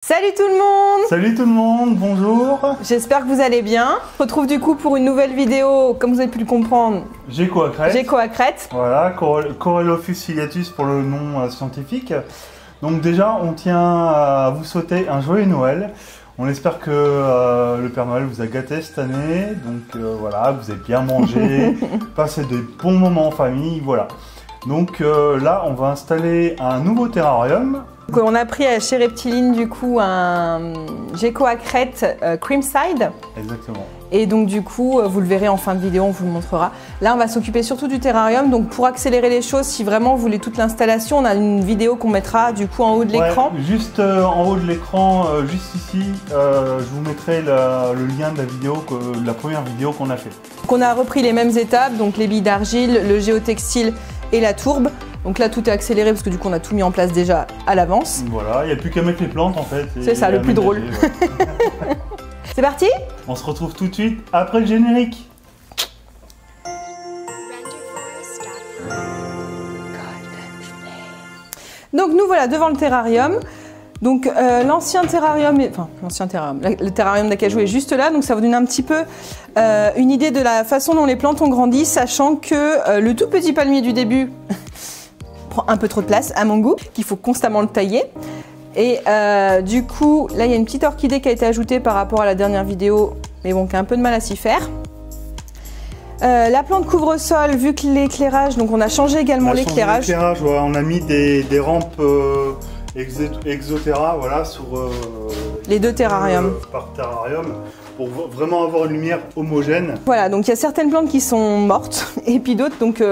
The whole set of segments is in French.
Salut tout le monde! Salut tout le monde, bonjour! J'espère que vous allez bien. On se retrouve du coup pour une nouvelle vidéo, comme vous avez pu le comprendre. Gecoacrète. Voilà, Corylopus ciliatus pour le nom scientifique. Donc déjà, on tient à vous souhaiter un joyeux Noël. On espère que le Père Noël vous a gâté cette année. Donc voilà, vous avez bien mangé, passé de bons moments en famille, voilà. Donc là, on va installer un nouveau terrarium. Donc, on a pris chez Reptiline du coup un Gecoacrète Creamside. Exactement. Et donc du coup, vous le verrez en fin de vidéo, on vous le montrera. Là, on va s'occuper surtout du terrarium. Donc pour accélérer les choses, si vraiment vous voulez toute l'installation, on a une vidéo qu'on mettra du coup en haut de l'écran. Ouais, juste en haut de l'écran, juste ici, je vous mettrai le lien de la vidéo, de la première vidéo qu'on a fait. Donc on a repris les mêmes étapes, donc les billes d'argile, le géotextile et la tourbe. Donc là, tout est accéléré parce que du coup, on a tout mis en place déjà à l'avance. Voilà, il n'y a plus qu'à mettre les plantes en fait. C'est ça, le plus drôle. Ouais. C'est parti? On se retrouve tout de suite après le générique. Donc nous voilà devant le terrarium. Donc l'ancien terrarium, le terrarium d'acajou est juste là, donc ça vous donne un petit peu une idée de la façon dont les plantes ont grandi, sachant que le tout petit palmier du début prend un peu trop de place à mon goût, qu'il faut constamment le tailler. Et du coup, là il y a une petite orchidée qui a été ajoutée par rapport à la dernière vidéo, mais bon, qui a un peu de mal à s'y faire. La plante couvre-sol, vu que l'éclairage, donc on a changé également l'éclairage. Voilà, on a mis des rampes Exoterra, voilà, sur les deux terrariums. Par terrarium, pour vraiment avoir une lumière homogène. Voilà, donc il y a certaines plantes qui sont mortes, et puis d'autres, donc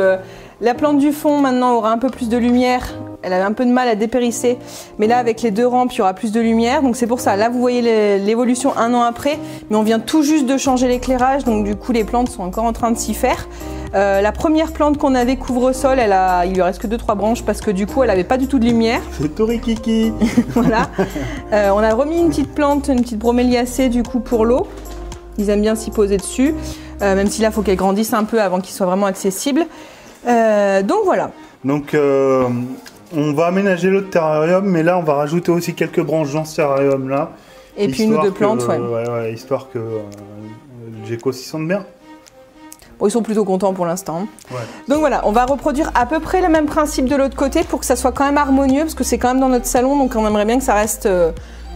la plante du fond maintenant aura un peu plus de lumière. Elle avait un peu de mal à dépérisser, mais là avec les deux rampes il y aura plus de lumière, donc c'est pour ça. Là vous voyez l'évolution un an après, mais on vient tout juste de changer l'éclairage, donc du coup les plantes sont encore en train de s'y faire. La première plante qu'on avait couvre-sol, il lui reste que 2-3 branches parce que du coup elle avait pas du tout de lumière. C'est Torikiki. Voilà. On a remis une petite plante, une petite broméliacée du coup pour l'eau. Ils aiment bien s'y poser dessus, même si là il faut qu'elle grandisse un peu avant qu'il soit vraiment accessible. Donc voilà. Donc on va aménager l'autre terrarium, mais là on va rajouter aussi quelques branches dans ce terrarium là. Et puis une ou deux plantes, ouais, histoire que le gecko s'y sente bien. Bon, ils sont plutôt contents pour l'instant. Ouais. Donc voilà, on va reproduire à peu près le même principe de l'autre côté pour que ça soit quand même harmonieux, parce que c'est quand même dans notre salon, donc on aimerait bien que ça reste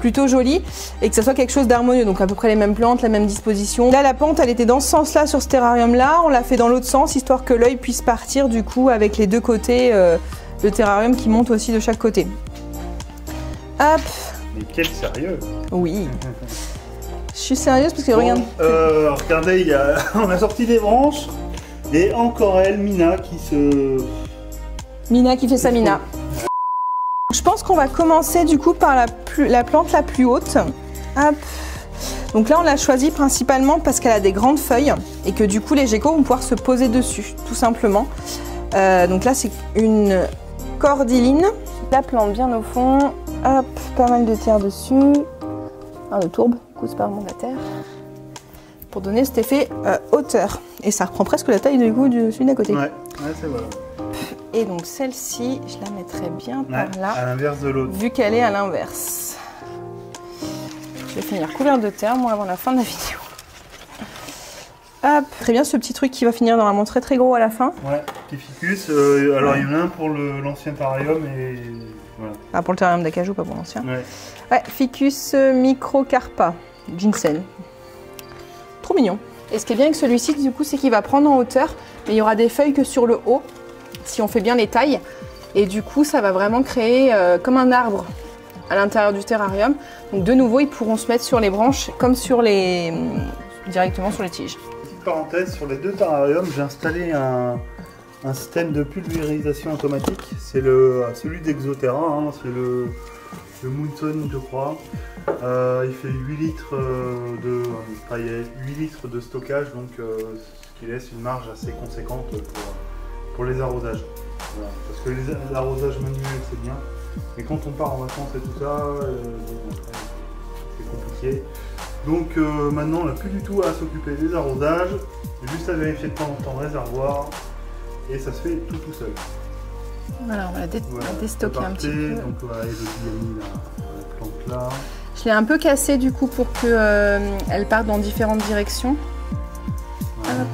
plutôt joli et que ça soit quelque chose d'harmonieux. Donc à peu près les mêmes plantes, la même disposition. Là, la pente, elle était dans ce sens-là sur ce terrarium-là. On l'a fait dans l'autre sens, histoire que l'œil puisse partir du coup avec les deux côtés, le terrarium qui monte aussi de chaque côté. Hop. Mais quel sérieux! Oui. Je suis sérieuse parce que regarde. Regardez, on a sorti des branches et encore elle, Mina, qui fait sa Mina. Je pense qu'on va commencer du coup par la plante la plus haute. Hop. Donc là on l'a choisie principalement parce qu'elle a des grandes feuilles et que du coup les geckos vont pouvoir se poser dessus, tout simplement. Donc là c'est une cordyline. La plante bien au fond. Hop, pas mal de terre dessus. De tourbe, c'est pas vraiment de la terre, pour donner cet effet hauteur. Et ça reprend presque la taille du coup de celui d'à côté. Ouais, c'est voilà. Et donc celle-ci, je la mettrai bien par là. À l'inverse de l'autre. Vu qu'elle est à l'inverse. Je vais finir couverte de terre, moi, avant la fin de la vidéo. Hop, très bien, ce petit truc qui va finir normalement très très gros à la fin. Ouais, petit ficus. Alors il y en a un pour l'ancien terrarium et voilà. Ah, pour le terrarium d'acajou, pas pour l'ancien. Ouais, ficus microcarpa, ginseng. Trop mignon. Et ce qui est bien avec celui-ci, du coup, c'est qu'il va prendre en hauteur, mais il y aura des feuilles que sur le haut, si on fait bien les tailles. Et du coup, ça va vraiment créer comme un arbre à l'intérieur du terrarium. Donc de nouveau, ils pourront se mettre sur les branches comme sur directement sur les tiges. Petite parenthèse, sur les deux terrariums, j'ai installé un système de pulvérisation automatique. C'est celui d'Exoterra, hein, c'est le Moonson, je crois. Il fait 8 litres il y a 8 litres de stockage, donc ce qui laisse une marge assez conséquente pour les arrosages. Voilà. Parce que les arrosages manuels c'est bien, mais quand on part en vacances et tout ça, c'est compliqué. Donc maintenant on n'a plus du tout à s'occuper des arrosages, juste à vérifier de temps en temps le réservoir, et ça se fait tout seul. Voilà, on va la déstocker un petit peu. Donc voilà, Elodie a mis la plante là. Je l'ai un peu cassé du coup pour que elle parte dans différentes directions. Hop,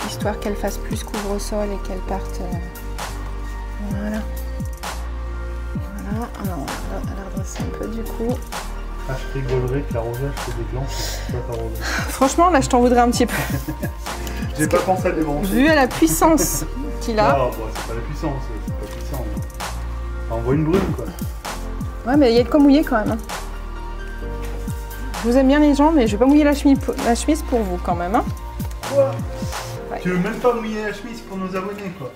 histoire qu'elle fasse plus couvre-sol et qu'elle parte. Voilà. Voilà. Alors, on va la redresser un peu du coup. Ah, je rigolerais que l'arrosage c'est des glands, c'est pas t'arroser. Franchement, là, je t'en voudrais un petit peu. J'ai pas pensé à débrancher. Vu à la puissance qu'il a. Non, bon, c'est pas la puissance, c'est pas puissant. Ça envoie une brume, quoi. Ouais, mais il y a de quoi mouiller quand même. Hein. Je vous aime bien les gens, mais je vais pas mouiller la chemise pour vous quand même. Hein. Quoi? Ouais. Tu veux même pas mouiller la chemise pour nos abonnés, quoi.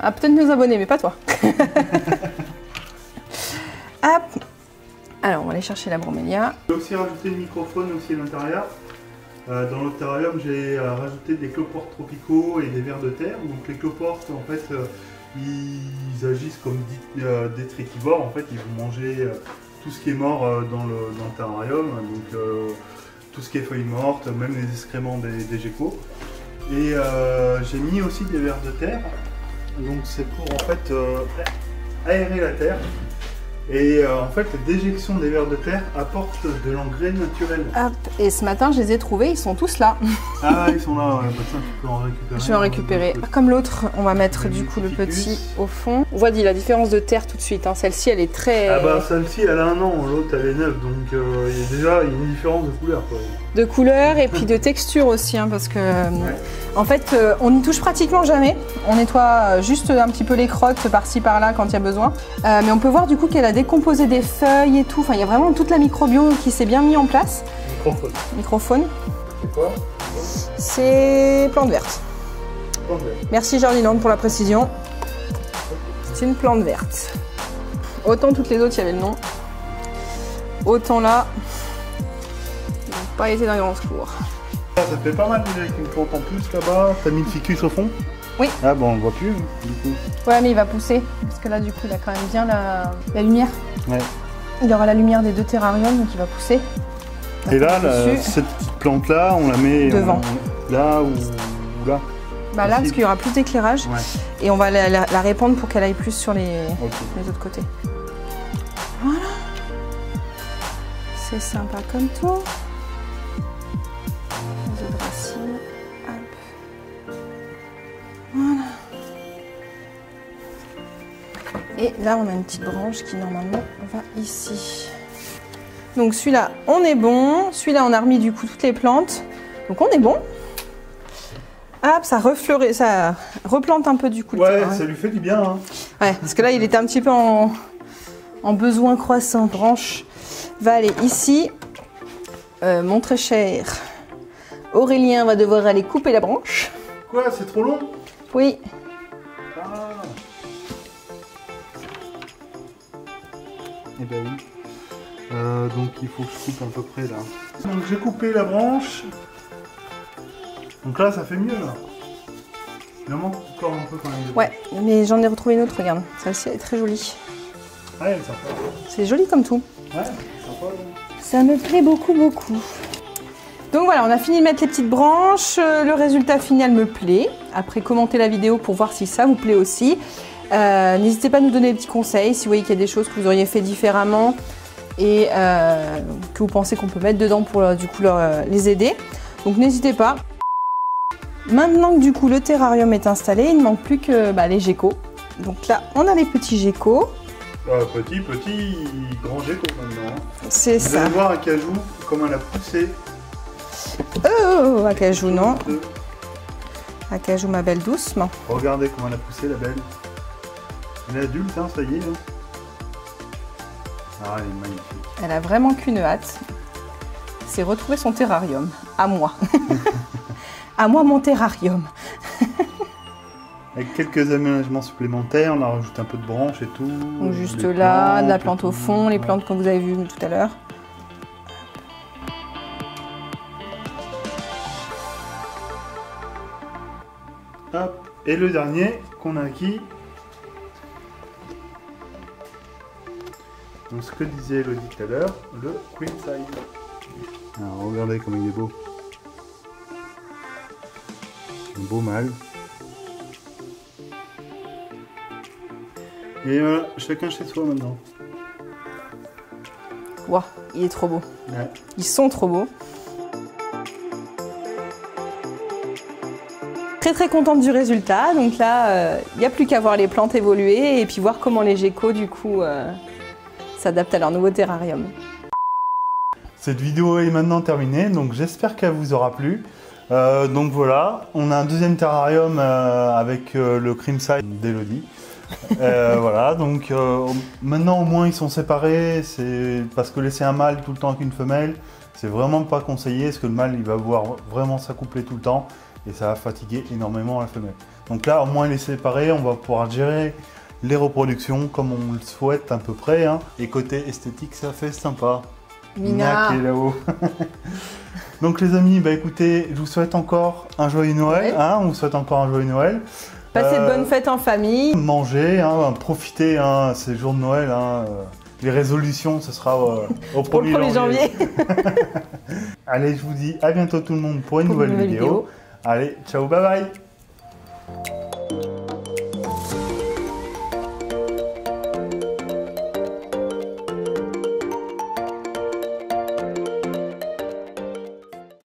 Ah, peut-être nos abonnés, mais pas toi. Hop. Alors, on va aller chercher la bromélia. J'ai aussi rajouté le microphone aussi à l'intérieur. Dans le terrarium, j'ai rajouté des cloportes tropicaux et des vers de terre. Donc les cloportes, en fait, ils agissent comme des tritivores. En fait, ils vont manger tout ce qui est mort dans le terrarium. Donc tout ce qui est feuilles mortes, même les excréments des geckos. Et j'ai mis aussi des vers de terre. Donc c'est pour en fait aérer la terre. Et en fait, la déjection des vers de terre apporte de l'engrais naturel. Hop. Et ce matin, je les ai trouvés, ils sont tous là. Ah, ils sont là, ouais. Bah, tiens, tu peux en récupérer. Je vais en récupérer. Comme l'autre, on va mettre du coup le petit au fond. On voit la différence de terre tout de suite. Hein. Celle-ci, elle est très... Ah bah celle-ci, elle a 1 an, l'autre, elle est neuve. Donc il y a déjà une différence de couleur, quoi. De couleur et puis de texture aussi, hein, parce que en fait, on n'y touche pratiquement jamais. On nettoie juste un petit peu les crottes par-ci par-là quand il y a besoin. Mais on peut voir du coup qu'elle a décomposé des feuilles et tout. Enfin, il y a vraiment toute la microbio qui s'est bien mis en place. Microphone. Microphone. C'est quoi? C'est plante verte. Plante verte. Merci Jardiland pour la précision. C'est une plante verte. Autant toutes les autres, il y avait le nom. Autant là, ils n'ont pas été d'un grand secours. Ça fait pas mal déjà avec une plante en plus là-bas. T'as mis le ficus au fond? Oui. Ah bon, on le voit plus du coup. Ouais, mais il va pousser. Parce que là, du coup, il a quand même bien la lumière. Ouais. Il aura la lumière des 2 terrariums, donc il va pousser. Et là, cette petite plante-là, on la met devant. Là ou là? Bah là, parce qu'il y aura plus d'éclairage. Ouais. Et on va la répandre pour qu'elle aille plus sur les autres côtés. Voilà. C'est sympa comme tout. Les autres racines. Hop. Voilà. Et là, on a une petite branche qui, normalement, va ici. Donc celui-là, on est bon. Celui-là, on a remis du coup toutes les plantes. Donc on est bon. Hop, ça refleurit, ça replante un peu du coup. Ouais, ça lui fait du bien. Hein. Ouais, parce que là, il était un petit peu en besoin croissant. Branche va aller ici. Mon très cher Aurélien va devoir aller couper la branche. Quoi, c'est trop long? Oui. Ah. Eh ben oui. Donc il faut que je coupe à peu près là. Donc j'ai coupé la branche. Donc là ça fait mieux là. Il en manque encore un peu quand même. Ouais, mais j'en ai retrouvé une autre, regarde. Celle-ci elle est très jolie. Ouais, elle est sympa. C'est joli comme tout. Ouais, c'est sympa. Donc. Ça me plaît beaucoup, beaucoup. Donc voilà, on a fini de mettre les petites branches. Le résultat final me plaît. Après, commentez la vidéo pour voir si ça vous plaît aussi. N'hésitez pas à nous donner des petits conseils si vous voyez qu'il y a des choses que vous auriez fait différemment et que vous pensez qu'on peut mettre dedans pour du coup les aider. Donc n'hésitez pas. Maintenant que du coup le terrarium est installé, il ne manque plus que les geckos. Donc là, on a les petits geckos. Petit, grand gecko maintenant. Hein. C'est ça. Vous allez voir Acajou, comment elle a poussé. Oh, Acajou, non. Acajou, ma belle, doucement. Regardez comment elle a poussé, la belle. Elle est adulte, hein, ça y est. Hein. Ah, elle est magnifique. Elle a vraiment qu'une hâte. C'est retrouver son terrarium. À moi. À moi, mon terrarium. Avec quelques aménagements supplémentaires, on a rajouté un peu de branches et tout. Donc juste là, plantes, de la plante au fond, les plantes que vous avez vues tout à l'heure. Hop. Et le dernier qu'on a acquis. Donc ce que disait Elodie tout à l'heure, le Queen Side. Alors regardez comme il est beau. Un beau mâle. Et chacun chez soi maintenant. Waouh, il est trop beau. Ouais. Ils sont trop beaux. Très contente du résultat. Donc là, il n'y a plus qu'à voir les plantes évoluer et puis voir comment les geckos du coup s'adaptent à leur nouveau terrarium. Cette vidéo est maintenant terminée, donc j'espère qu'elle vous aura plu. Donc voilà, on a un deuxième terrarium avec le Creamside d'Elodie. Voilà, donc maintenant au moins ils sont séparés, c'est parce que laisser un mâle tout le temps avec une femelle, c'est vraiment pas conseillé, parce que le mâle il va vouloir vraiment s'accoupler tout le temps et ça va fatiguer énormément la femelle. Donc là au moins il est séparé, on va pouvoir gérer les reproductions comme on le souhaite à peu près, hein. Et côté esthétique ça fait sympa. Mina qui est là-haut. Donc les amis, bah écoutez, je vous souhaite encore un joyeux Noël, hein, on vous souhaite encore un joyeux Noël. Passez de bonnes fêtes en famille. Mangez, hein, profitez, hein, ces jours de Noël. Hein, les résolutions, ce sera au 1er janvier. Allez, je vous dis à bientôt tout le monde pour une nouvelle vidéo. Allez, ciao, bye bye.